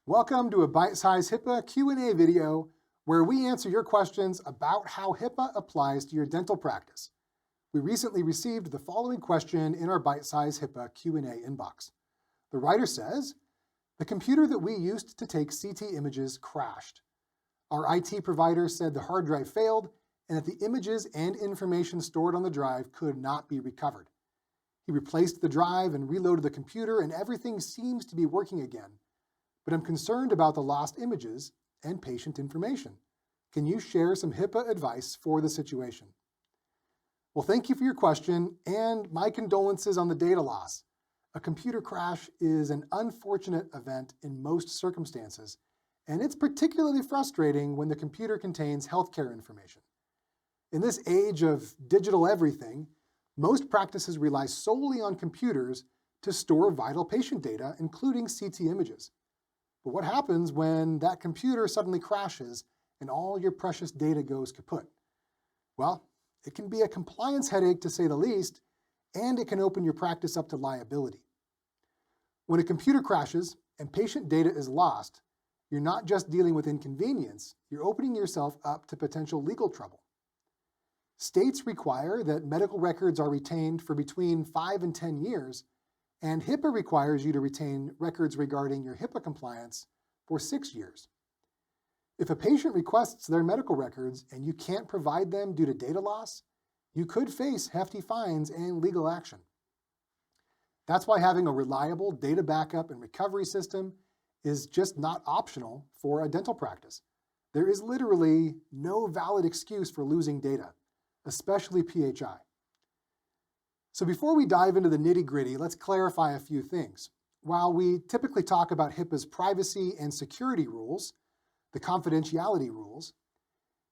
Welcome to a bite-sized HIPAA Q&A video where we answer your questions about how HIPAA applies to your dental practice. We recently received the following question in our bite-sized HIPAA Q&A inbox. The writer says, "The computer that we used to take CT images crashed. Our IT provider said the hard drive failed and that the images and information stored on the drive could not be recovered. He replaced the drive and reloaded the computer and everything seems to be working again. But I'm concerned about the lost images and patient information. Can you share some HIPAA advice for the situation?" Well, thank you for your question and my condolences on the data loss. A computer crash is an unfortunate event in most circumstances, and it's particularly frustrating when the computer contains healthcare information. In this age of digital everything, most practices rely solely on computers to store vital patient data, including CT images. But what happens when that computer suddenly crashes and all your precious data goes kaput? Well, it can be a compliance headache to say the least, and it can open your practice up to liability. When a computer crashes and patient data is lost, you're not just dealing with inconvenience, you're opening yourself up to potential legal trouble. States require that medical records are retained for between 5 and 10 years, and HIPAA requires you to retain records regarding your HIPAA compliance for 6 years. If a patient requests their medical records and you can't provide them due to data loss, you could face hefty fines and legal action. That's why having a reliable data backup and recovery system is just not optional for a dental practice. There is literally no valid excuse for losing data, especially PHI. So before we dive into the nitty-gritty, let's clarify a few things. While we typically talk about HIPAA's privacy and security rules, the confidentiality rules,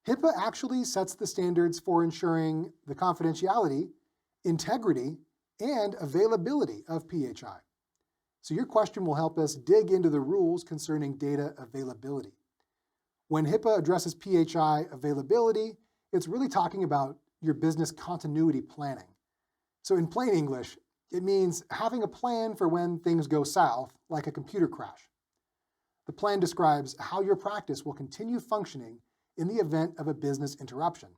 HIPAA actually sets the standards for ensuring the confidentiality, integrity, and availability of PHI. So your question will help us dig into the rules concerning data availability. When HIPAA addresses PHI availability, it's really talking about your business continuity planning. So in plain English, it means having a plan for when things go south, like a computer crash. The plan describes how your practice will continue functioning in the event of a business interruption.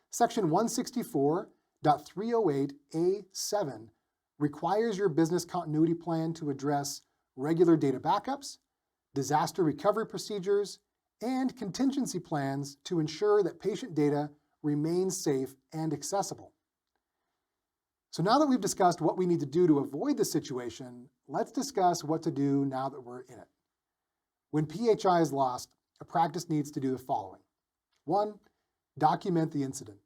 Section 164.308A7 requires your business continuity plan to address regular data backups, disaster recovery procedures, and contingency plans to ensure that patient data remains safe and accessible. So now that we've discussed what we need to do to avoid the situation, let's discuss what to do now that we're in it. When PHI is lost, a practice needs to do the following. 1, document the incident.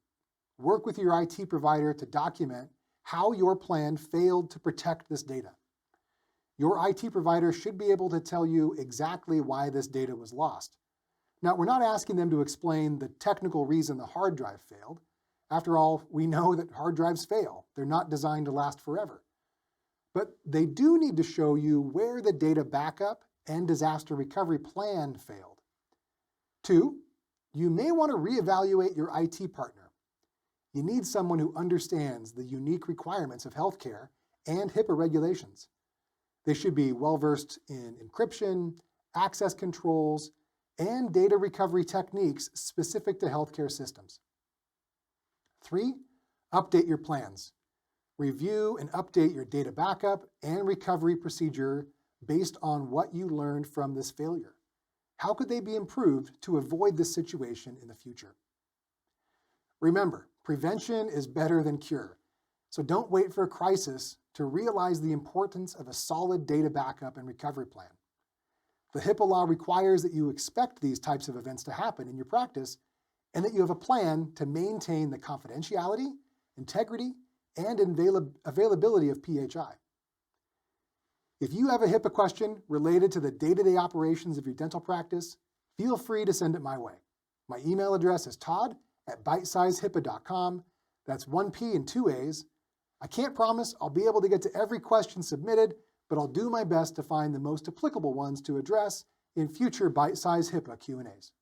Work with your IT provider to document how your plan failed to protect this data. Your IT provider should be able to tell you exactly why this data was lost. Now, we're not asking them to explain the technical reason the hard drive failed. After all, we know that hard drives fail. They're not designed to last forever. But they do need to show you where the data backup and disaster recovery plan failed. 2, you may want to reevaluate your IT partner. You need someone who understands the unique requirements of healthcare and HIPAA regulations. They should be well-versed in encryption, access controls, and data recovery techniques specific to healthcare systems. 3, update your plans. Review and update your data backup and recovery procedure based on what you learned from this failure. How could they be improved to avoid this situation in the future? Remember, prevention is better than cure. So don't wait for a crisis to realize the importance of a solid data backup and recovery plan. The HIPAA law requires that you expect these types of events to happen in your practice and that you have a plan to maintain the confidentiality, integrity, and availability of PHI. If you have a HIPAA question related to the day-to-day operations of your dental practice, feel free to send it my way. My email address is todd@bitesizedhipaa.com. That's 1 P and 2 A's. I can't promise I'll be able to get to every question submitted, but I'll do my best to find the most applicable ones to address in future bite-sized HIPAA Q&As.